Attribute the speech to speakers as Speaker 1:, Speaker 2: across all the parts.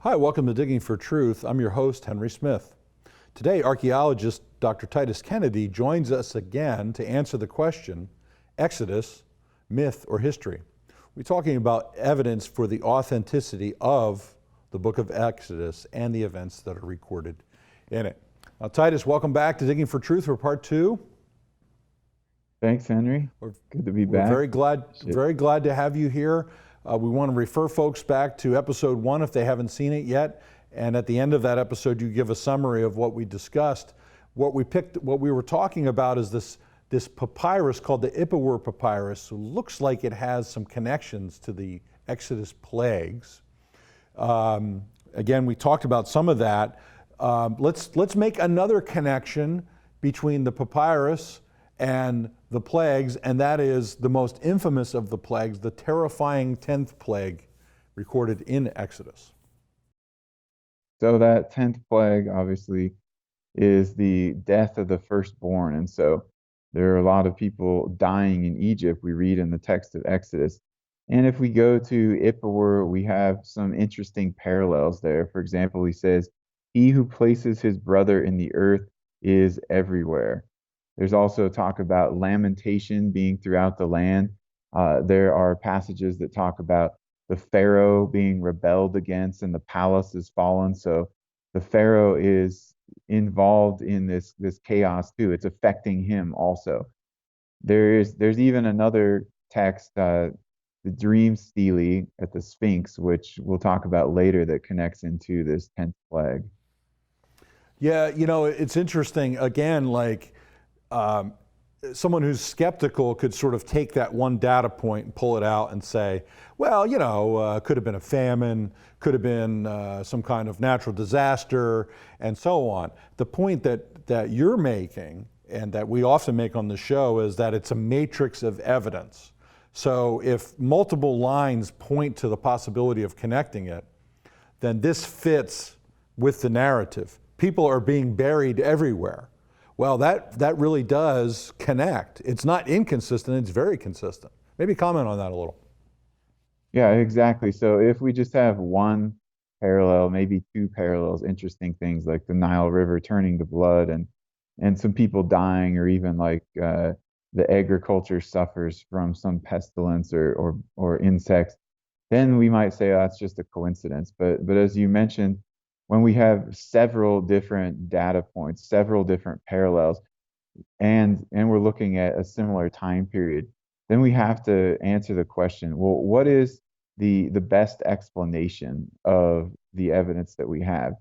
Speaker 1: Hi, welcome to Digging for Truth. I'm your host, Henry Smith. Today, archaeologist Dr. Titus Kennedy joins us again to answer the question, Exodus, myth or history? We're talking about evidence for the authenticity of the book of Exodus and the events that are recorded in it. Now, Titus, welcome back to Digging for Truth for part 2.
Speaker 2: Thanks, Henry. Good to be back.
Speaker 1: We're very glad to have you here. We want to refer folks back to episode 1 if they haven't seen it yet. And at the end of that episode, you give a summary of what we discussed. What we were talking about is this papyrus called the Ipuwer papyrus. It looks like it has some connections to the Exodus plagues. Again, we talked about some of that. Let's make another connection between the papyrus and the plagues, and that is the most infamous of the plagues, the terrifying 10th plague recorded in Exodus.
Speaker 2: So that 10th plague obviously is the death of the firstborn. And so there are a lot of people dying in Egypt, we read in the text of Exodus. And if we go to Ipuwer, we have some interesting parallels there. For example, he says, "He who places his brother in the earth is everywhere." There's also talk about lamentation being throughout the land. There are passages that talk about the Pharaoh being rebelled against and the palace is fallen. So the Pharaoh is involved in this chaos too. It's affecting him also. There's even another text, the dream stele at the Sphinx, which we'll talk about later, that connects into this 10th plague.
Speaker 1: Yeah, it's interesting. Again, someone who's skeptical could sort of take that one data point and pull it out and say, well, could have been a famine, could have been some kind of natural disaster, and so on. The point that you're making, and that we often make on the show, is that it's a matrix of evidence. So if multiple lines point to the possibility of connecting it, then this fits with the narrative. People are being buried everywhere. Well, that really does connect. It's not inconsistent, it's very consistent. Maybe comment on that a little.
Speaker 2: Yeah, exactly. So if we just have one parallel, maybe two parallels, interesting things like the Nile River turning to blood and some people dying, or even the agriculture suffers from some pestilence or insects, then we might say, oh, that's just a coincidence. But as you mentioned, when we have several different data points, several different parallels, and we're looking at a similar time period, then we have to answer the question, well, what is the best explanation of the evidence that we have?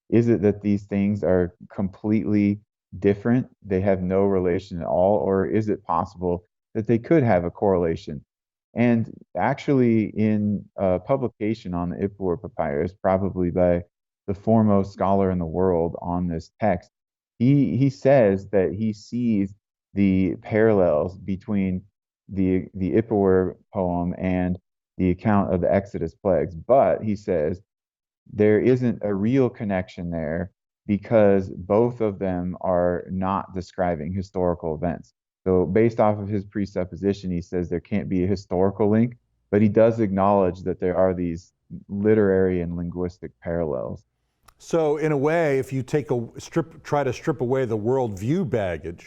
Speaker 2: Is it that these things are completely different, they have no relation at all, or is it possible that they could have a correlation? And actually, in a publication on the Ipuwer papyrus, probably by the foremost scholar in the world on this text, he says that he sees the parallels between the Ipuwer poem and the account of the Exodus plagues. But he says there isn't a real connection there because both of them are not describing historical events. So based off of his presupposition, he says there can't be a historical link, but he does acknowledge that there are these literary and linguistic parallels.
Speaker 1: So in a way, if you try to strip away the worldview baggage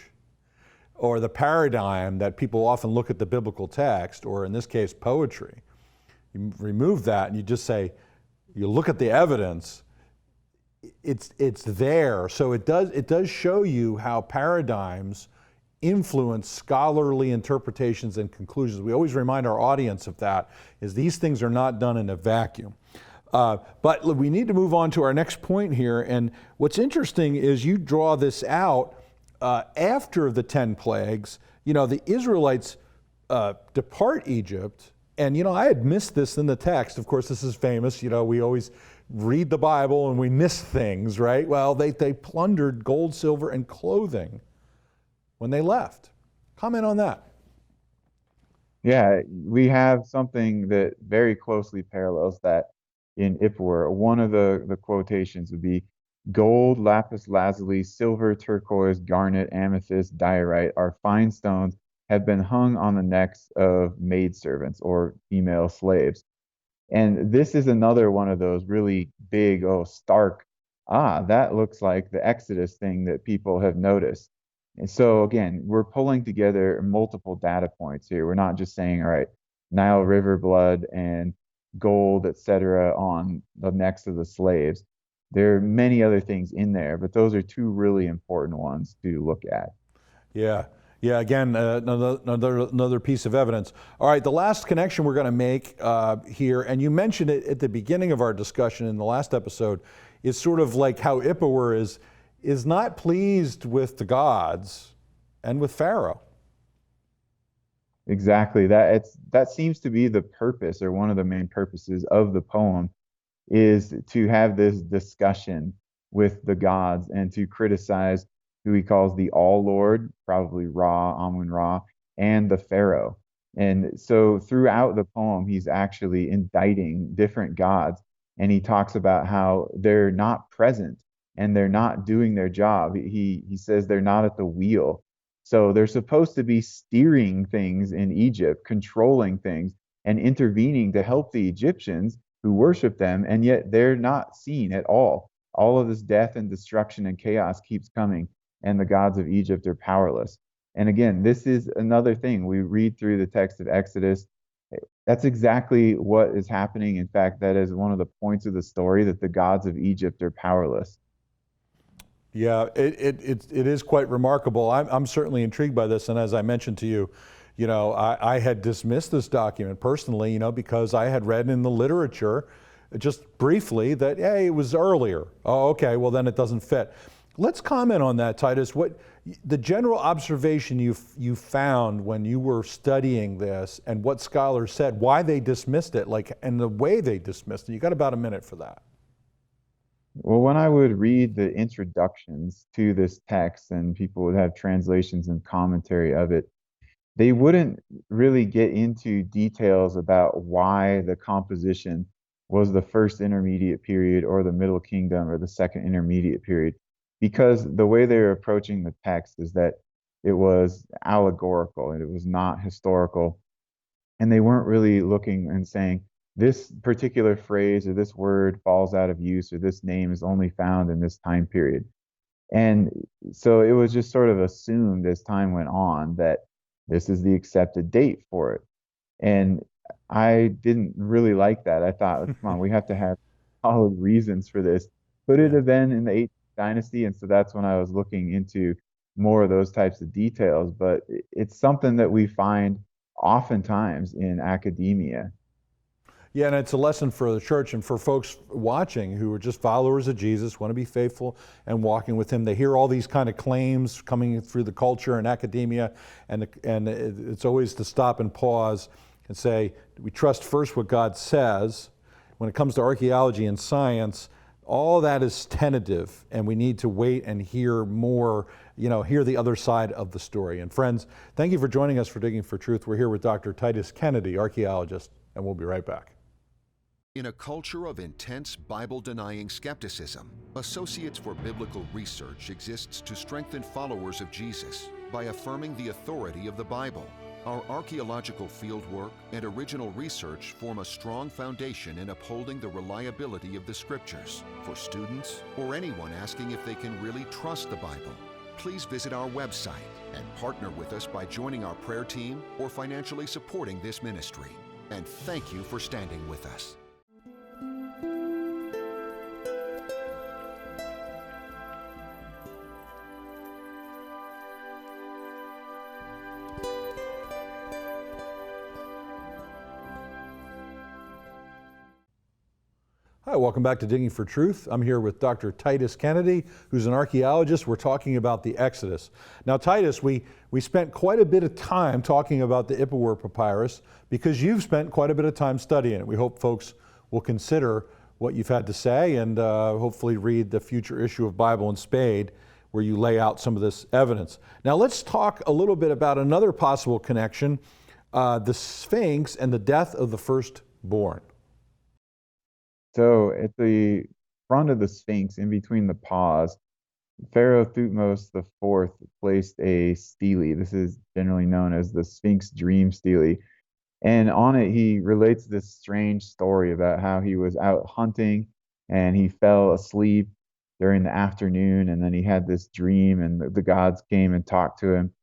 Speaker 1: or the paradigm that people often look at the biblical text, or in this case, poetry, you remove that and you just say, you look at the evidence, it's there. So it does show you how paradigms influence scholarly interpretations and conclusions. We always remind our audience of that, is these things are not done in a vacuum. But we need to move on to our next point here. And what's interesting is you draw this out after the 10 plagues. The Israelites depart Egypt. And, I had missed this in the text. Of course, this is famous. We always read the Bible and we miss things, right? Well, they plundered gold, silver, and clothing when they left. Comment on that.
Speaker 2: Yeah, we have something that very closely parallels that in Ipuwer. One of the quotations would be, "Gold, lapis lazuli, silver, turquoise, garnet, amethyst, diorite are fine stones have been hung on the necks of maidservants or female slaves." And this is another one of those really big, oh, stark, that looks like the Exodus thing that people have noticed. And so again, we're pulling together multiple data points here. We're not just saying, all right, Nile River blood and gold, etc., on the necks of the slaves. There are many other things in there, but those are two really important ones to look at.
Speaker 1: Yeah. Yeah, again, another piece of evidence. All right, the last connection we're going to make here, and you mentioned it at the beginning of our discussion in the last episode, is sort of like how Ippawar is not pleased with the gods and with Pharaoh.
Speaker 2: Exactly. That seems to be the purpose, or one of the main purposes of the poem, is to have this discussion with the gods and to criticize who he calls the All Lord, probably Ra, Amun Ra, and the Pharaoh. And so throughout the poem, he's actually indicting different gods, and he talks about how they're not present and they're not doing their job. He says they're not at the wheel. So they're supposed to be steering things in Egypt, controlling things, and intervening to help the Egyptians who worship them, and yet they're not seen at all. All of this death and destruction and chaos keeps coming, and the gods of Egypt are powerless. And again, this is another thing. We read through the text of Exodus. That's exactly what is happening. In fact, that is one of the points of the story, that the gods of Egypt are powerless.
Speaker 1: Yeah, it is quite remarkable. I'm certainly intrigued by this, and as I mentioned to you, I had dismissed this document personally, because I had read in the literature just briefly that, hey, it was earlier. Oh, okay, well then it doesn't fit. Let's comment on that, Titus. What the general observation you found when you were studying this, and what scholars said, why they dismissed it, and the way they dismissed it. You got about a minute for that.
Speaker 2: Well, when I would read the introductions to this text and people would have translations and commentary of it, they wouldn't really get into details about why the composition was the first intermediate period or the Middle Kingdom or the second intermediate period, because the way they were approaching the text is that it was allegorical and it was not historical. And they weren't really looking and saying, this particular phrase or this word falls out of use or this name is only found in this time period. And so it was just sort of assumed as time went on that this is the accepted date for it. And I didn't really like that. I thought, come on, we have to have solid reasons for this. Could it
Speaker 1: Yeah.
Speaker 2: have been in the 8th dynasty? And so that's when I was looking into more of those types of details. But it's something that we find oftentimes in academia.
Speaker 1: Yeah, and it's a lesson for the church and for folks watching who are just followers of Jesus, want to be faithful and walking with him. They hear all these kind of claims coming through the culture and academia, and it's always to stop and pause and say, we trust first what God says. When it comes to archaeology and science, all that is tentative, and we need to wait and hear more, hear the other side of the story. And friends, thank you for joining us for Digging for Truth. We're here with Dr. Titus Kennedy, archaeologist, and we'll be right back.
Speaker 3: In a culture of intense Bible-denying skepticism, Associates for Biblical Research exists to strengthen followers of Jesus by affirming the authority of the Bible. Our archaeological fieldwork and original research form a strong foundation in upholding the reliability of the Scriptures for students or anyone asking if they can really trust the Bible. Please visit our website and partner with us by joining our prayer team or financially supporting this ministry. And thank you for standing with us.
Speaker 1: Hi, welcome back to Digging for Truth. I'm here with Dr. Titus Kennedy, who's an archaeologist. We're talking about the Exodus. Now, Titus, we spent quite a bit of time talking about the Ippawar Papyrus because you've spent quite a bit of time studying it. We hope folks will consider what you've had to say and hopefully read the future issue of Bible and Spade, where you lay out some of this evidence. Now, let's talk a little bit about another possible connection, the Sphinx and the death of the firstborn.
Speaker 2: So at the front of the Sphinx, in between the paws, Pharaoh Thutmose IV placed a stele. This is generally known as the Sphinx Dream Stele. And on it, he relates this strange story about how he was out hunting and he fell asleep during the afternoon. And then he had this dream, and the gods came and talked to him.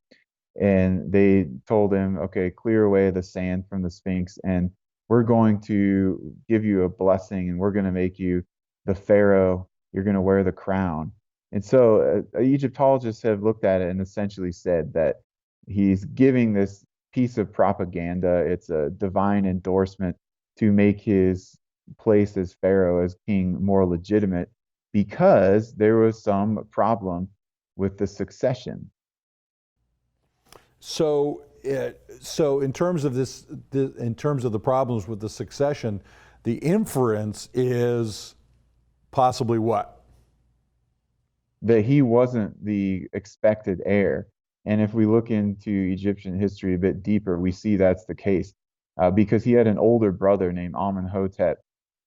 Speaker 2: And they told him, okay, clear away the sand from the Sphinx, and we're going to give you a blessing, and we're going to make you the Pharaoh. You're going to wear the crown. And so Egyptologists have looked at it and essentially said that he's giving this piece of propaganda. It's a divine endorsement to make his place as Pharaoh, as king, more legitimate because there was some problem with the succession.
Speaker 1: So, so in terms of in terms of the problems with the succession, the inference is possibly what?
Speaker 2: That he wasn't the expected heir. And if we look into Egyptian history a bit deeper, we see that's the case because he had an older brother named Amenhotep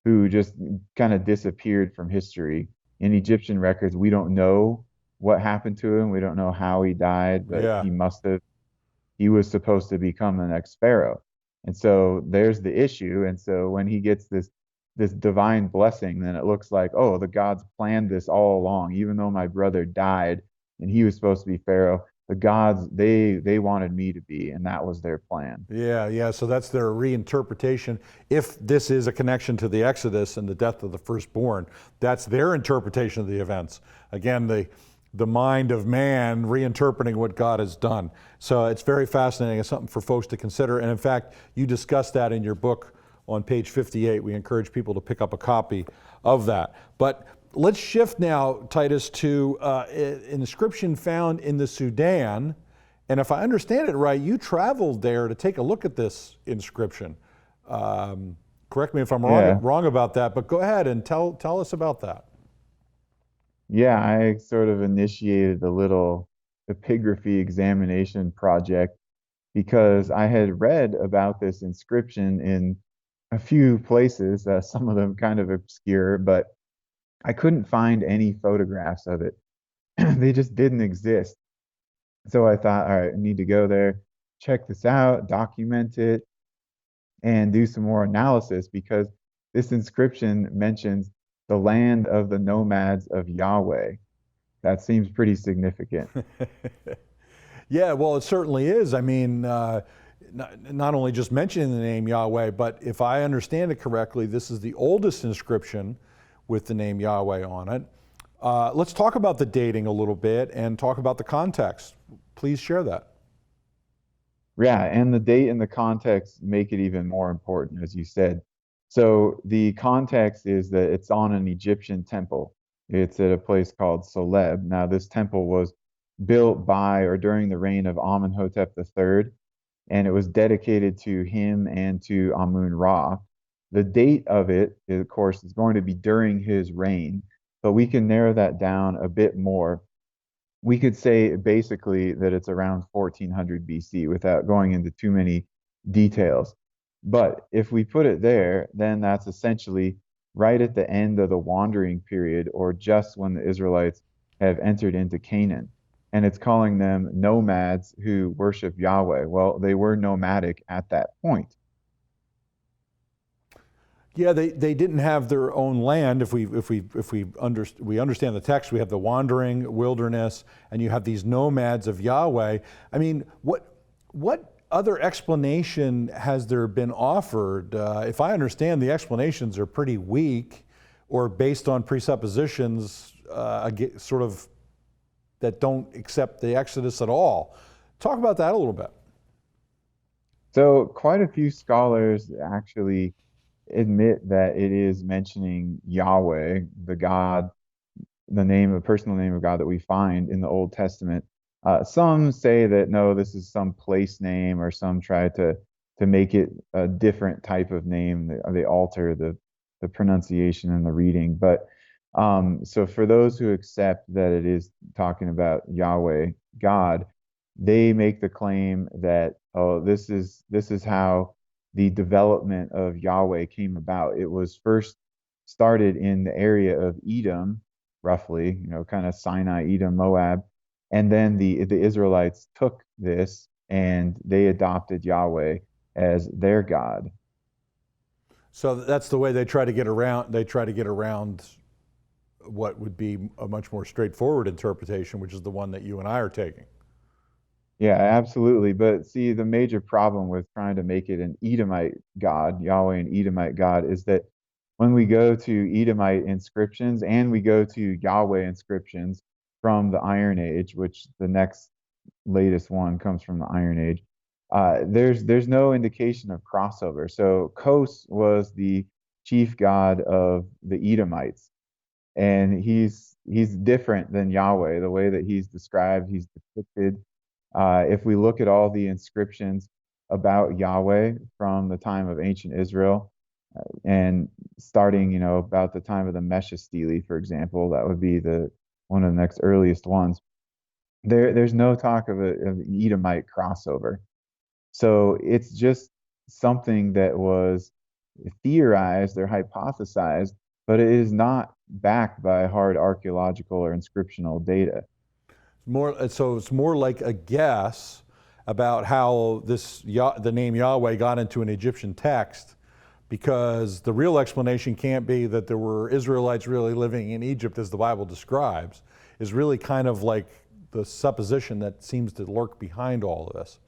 Speaker 2: who just kind of disappeared from history. In Egyptian records, we don't know what happened to him. We don't know how he died, but
Speaker 1: Yeah.
Speaker 2: he was supposed to become the next pharaoh. And so there's the issue. And so when he gets this divine blessing, then it looks like, oh, the gods planned this all along. Even though my brother died and he was supposed to be pharaoh, the gods they wanted me to be, and that was their plan.
Speaker 1: Yeah, yeah. So that's their reinterpretation. If this is a connection to the Exodus and the death of the firstborn, that's their interpretation of the events. Again, the mind of man reinterpreting what God has done. So it's very fascinating. It's something for folks to consider. And in fact, you discuss that in your book on page 58. We encourage people to pick up a copy of that. But let's shift now, Titus, to an inscription found in the Sudan. And if I understand it right, you traveled there to take a look at this inscription. Correct me if I'm wrong about that, but go ahead and tell us about that.
Speaker 2: Yeah, I sort of initiated a little epigraphy examination project because I had read about this inscription in a few places, some of them kind of obscure, but I couldn't find any photographs of it. They just didn't exist. So I thought, all right, I need to go there, check this out, document it, and do some more analysis because this inscription mentions the land of the nomads of Yahweh. That seems pretty significant.
Speaker 1: Yeah, well, it certainly is. I mean, not only just mentioning the name Yahweh, but if I understand it correctly, this is the oldest inscription with the name Yahweh on it. Let's talk about the dating a little bit and talk about the context. Please share that.
Speaker 2: Yeah, and the date and the context make it even more important, as you said. So the context is that it's on an Egyptian temple. It's at a place called Soleb. Now, this temple was built by or during the reign of Amenhotep III, and it was dedicated to him and to Amun Ra. The date of it, of course, is going to be during his reign, but we can narrow that down a bit more. We could say basically that it's around 1400 BC without going into too many details. But if we put it there, then that's essentially right at the end of the wandering period, or just when the Israelites have entered into Canaan. And it's calling them nomads who worship Yahweh. Well, they were nomadic at that point.
Speaker 1: Yeah, they didn't have their own land. If we understand the text, we have the wandering wilderness, and you have these nomads of Yahweh. I mean, what other explanation has there been offered? If I understand, the explanations are pretty weak, or based on presuppositions, sort of that don't accept the Exodus at all. Talk about that a little bit.
Speaker 2: So, quite a few scholars actually admit that it is mentioning Yahweh, the God, the name, a personal name of God that we find in the Old Testament. Some say that no, this is some place name, or some try to make it a different type of name. They alter the pronunciation and the reading. But so for those who accept that it is talking about Yahweh, God, they make the claim that, oh, this is how the development of Yahweh came about. It was first started in the area of Edom, roughly, kind of Sinai, Edom, Moab. And then the Israelites took this and they adopted Yahweh. as their God.
Speaker 1: So that's the way they try to get around. They try to get around what would be a much more straightforward interpretation, which is the one that you and I are taking.
Speaker 2: Yeah, absolutely. But see, the major problem with trying to make it an Edomite God, Yahweh an Edomite God, is that when we go to Edomite inscriptions and we go to Yahweh inscriptions from the Iron Age, which the next latest one comes from the Iron Age, there's no indication of crossover. So Kos was the chief god of the Edomites, and he's different than Yahweh. The way that he's described, he's depicted. If we look at all the inscriptions about Yahweh from the time of ancient Israel, and starting, about the time of the Mesha Stele, for example, that would be the one of the next earliest ones. There's no talk of an Edomite crossover. So it's just something that was theorized or hypothesized, but it is not backed by hard archaeological or inscriptional data.
Speaker 1: So it's more like a guess about how the name Yahweh got into an Egyptian text, because the real explanation can't be that there were Israelites really living in Egypt as the Bible describes, is really kind of like the supposition that seems to lurk behind all of this.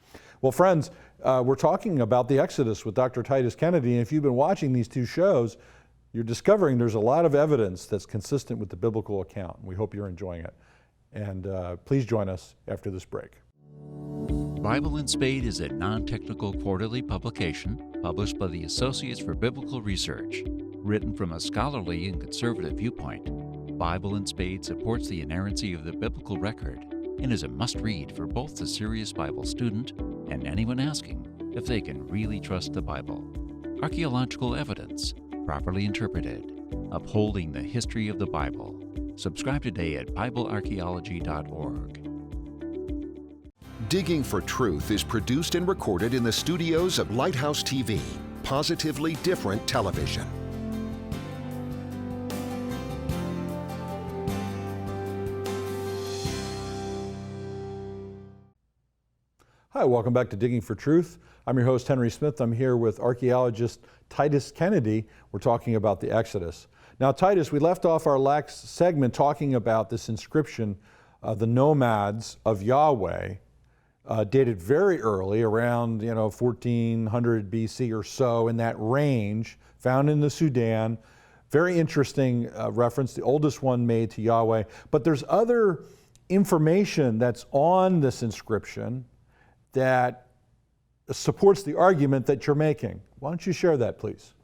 Speaker 1: Well, friends, we're talking about the Exodus with Dr. Titus Kennedy, and if you've been watching these two shows, you're discovering there's a lot of evidence that's consistent with the biblical account. We hope you're enjoying it. And please join us after this break.
Speaker 4: Bible in Spade is a non-technical quarterly publication published by the Associates for Biblical Research. Written from a scholarly and conservative viewpoint, Bible in Spade supports the inerrancy of the biblical record and is a must-read for both the serious Bible student and anyone asking if they can really trust the Bible. Archaeological evidence, properly interpreted, upholding the history of the Bible. Subscribe today at BibleArchaeology.org.
Speaker 3: Digging for Truth is produced and recorded in the studios of Lighthouse TV, positively different television.
Speaker 1: Hi, welcome back to Digging for Truth. I'm your host, Henry Smith. I'm here with archaeologist Titus Kennedy. We're talking about the Exodus. Now, Titus, we left off our last segment talking about this inscription, the nomads of Yahweh, dated very early, around 1400 BC or so, in that range, found in the Sudan. Very interesting reference, the oldest one made to Yahweh. But there's other information that's on this inscription that supports the argument that you're making. Why don't you share that, please?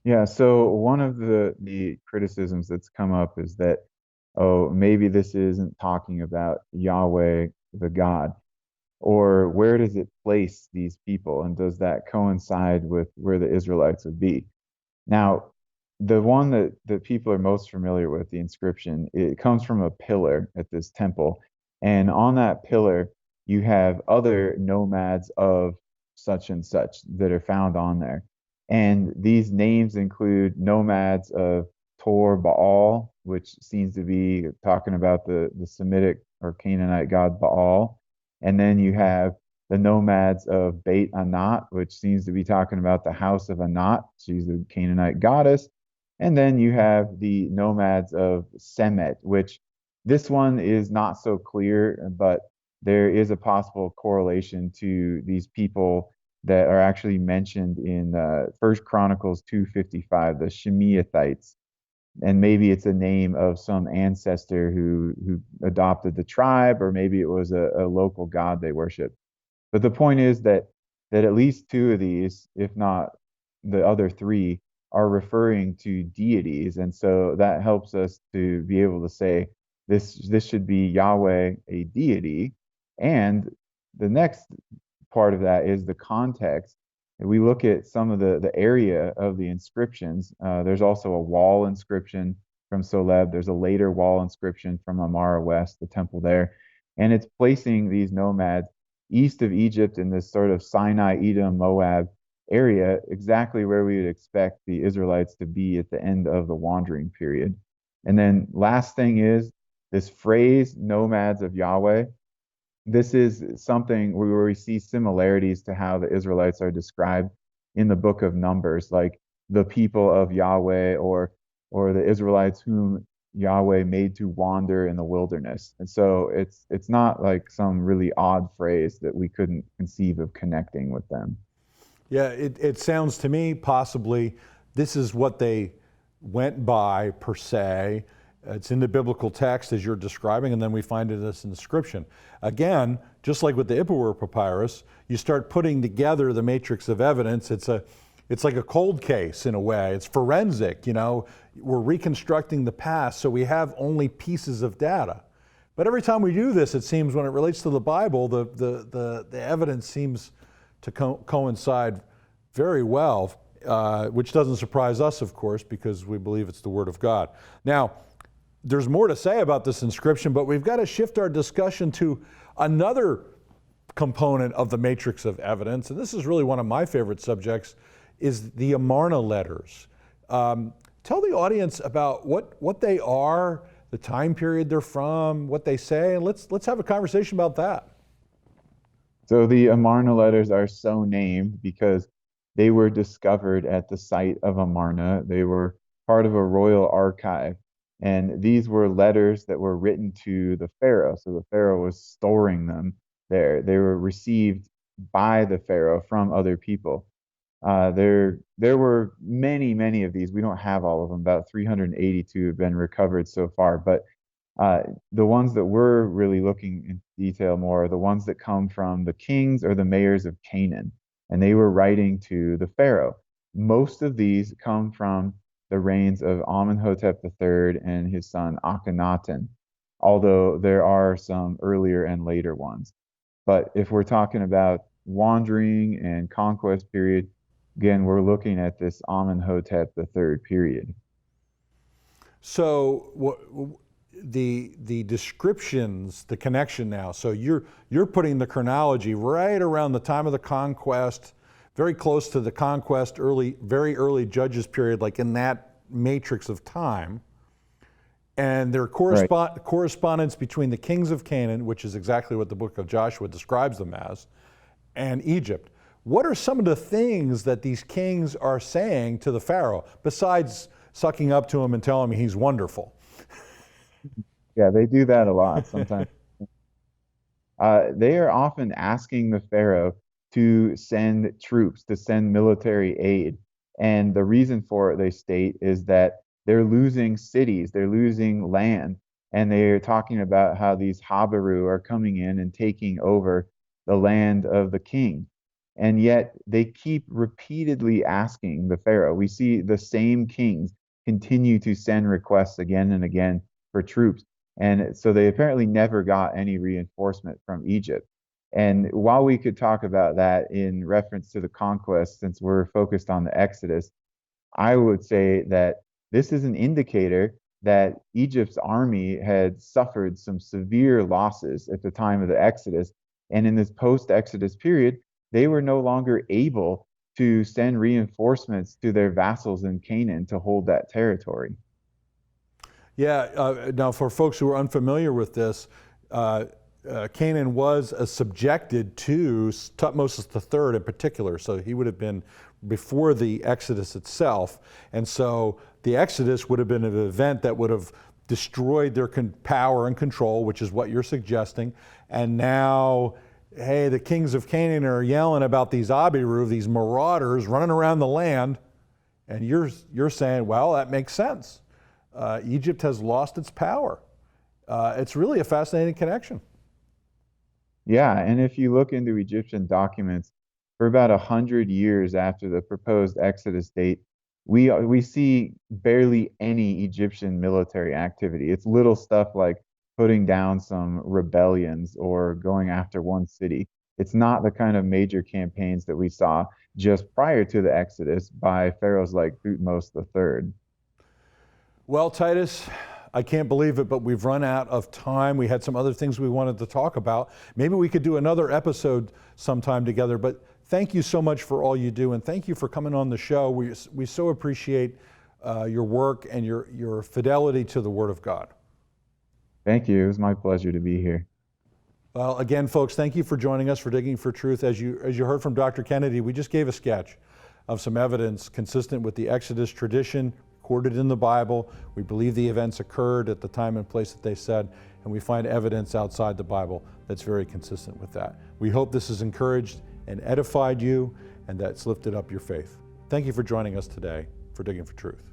Speaker 2: Yeah, so one of the criticisms that's come up is that, oh, maybe this isn't talking about Yahweh, the God, or where does it place these people, and does that coincide with where the Israelites would be? Now, the one that people are most familiar with, the inscription, it comes from a pillar at this temple, and on that pillar, you have other nomads of such and such that are found on there. And these names include nomads of Tor Baal, which seems to be talking about the Semitic or Canaanite god Baal. And then you have the nomads of Beit Anat, which seems to be talking about the house of Anat. She's the Canaanite goddess. And then you have the nomads of Semet, which this one is not so clear, but there is a possible correlation to these people that are actually mentioned in 1 Chronicles 2:55, the Shemeathites. And maybe it's a name of some ancestor who adopted the tribe, or maybe it was a local god they worship. But the point is that at least two of these, if not the other three, are referring to deities. And so that helps us to be able to say this should be Yahweh, a deity. And the next part of that is the context. If we look at some of the area of the inscriptions, there's also a wall inscription from Soleb. There's a later wall inscription from Amara West, the temple there. And it's placing these nomads east of Egypt in this sort of Sinai, Edom, Moab area, exactly where we would expect the Israelites to be at the end of the wandering period. And then last thing is this phrase, nomads of Yahweh. this is something where we see similarities to how the Israelites are described in the book of Numbers, like the people of Yahweh, or the Israelites whom Yahweh made to wander in the wilderness. And so it's not like some really odd phrase that we couldn't conceive of connecting with them.
Speaker 1: Yeah, it sounds to me possibly this is what they went by per se. It's in the biblical text as you're describing, and then we find it in this inscription. Again, just like with the Ipuwer papyrus, you start putting together the matrix of evidence. It's like a cold case in a way. It's forensic, you know. We're reconstructing the past, so we have only pieces of data. But every time we do this, it seems when it relates to the Bible, the evidence seems to coincide very well, which doesn't surprise us, of course, because we believe it's the Word of God. Now, there's more to say about this inscription, but we've got to shift our discussion to another component of the matrix of evidence, and this is really one of my favorite subjects, is the Amarna letters. Tell the audience about what they are, the time period they're from, what they say, and let's have a conversation about that.
Speaker 2: So the Amarna letters are so named because they were discovered at the site of Amarna. They were part of a royal archive. And these were letters that were written to the Pharaoh. So the Pharaoh was storing them there. They were received by the Pharaoh from other people. There were many of these. We don't have all of them. About 382 have been recovered so far. But the ones that we're really looking in detail more are the ones that come from the kings or the mayors of Canaan. And they were writing to the Pharaoh. Most of these come from the reigns of Amenhotep III and his son Akhenaten, although there are some earlier and later ones. But if we're talking about wandering and conquest period, again, we're looking at this Amenhotep III period.
Speaker 1: So the descriptions, the connection now, so you're putting the chronology right around the time of the conquest, very close to the conquest, very early Judges period, like in that matrix of time. And there are correspondence between the kings of Canaan, which is exactly what the book of Joshua describes them as, and Egypt. What are some of the things that these kings are saying to the Pharaoh, besides sucking up to him and telling him he's wonderful?
Speaker 2: Yeah, they do that a lot sometimes. They are often asking the Pharaoh to send troops, to send military aid. And the reason for it, they state, is that they're losing cities, they're losing land, and they're talking about how these Habaru are coming in and taking over the land of the king. And yet they keep repeatedly asking the Pharaoh. We see the same kings continue to send requests again and again for troops. And so they apparently never got any reinforcement from Egypt. And while we could talk about that in reference to the conquest, since we're focused on the Exodus, I would say that this is an indicator that Egypt's army had suffered some severe losses at the time of the Exodus. And in this post-Exodus period, they were no longer able to send reinforcements to their vassals in Canaan to hold that territory.
Speaker 1: Yeah, now for folks who are unfamiliar with this, Canaan was subjected to Tutmosis III in particular, so he would have been before the Exodus itself, and so the Exodus would have been an event that would have destroyed their power and control, which is what you're suggesting, and now, hey, the kings of Canaan are yelling about these Abiru, these marauders running around the land, and you're saying, well, that makes sense. Egypt has lost its power. It's really a fascinating connection.
Speaker 2: Yeah, and if you look into Egyptian documents, for about 100 years after the proposed Exodus date, we see barely any Egyptian military activity. It's little stuff like putting down some rebellions or going after one city. It's not the kind of major campaigns that we saw just prior to the Exodus by pharaohs like Thutmose III.
Speaker 1: Well, Titus, I can't believe it, but we've run out of time. We had some other things we wanted to talk about. Maybe we could do another episode sometime together, but thank you so much for all you do, and thank you for coming on the show. We so appreciate your work and your fidelity to the Word of God.
Speaker 2: Thank you. It was my pleasure to be here.
Speaker 1: Well, again, folks, thank you for joining us for Digging for Truth. As you heard from Dr. Kennedy, we just gave a sketch of some evidence consistent with the Exodus tradition recorded in the Bible. We believe the events occurred at the time and place that they said, and we find evidence outside the Bible that's very consistent with that. We hope this has encouraged and edified you, and that's lifted up your faith. Thank you for joining us today for Digging for Truth.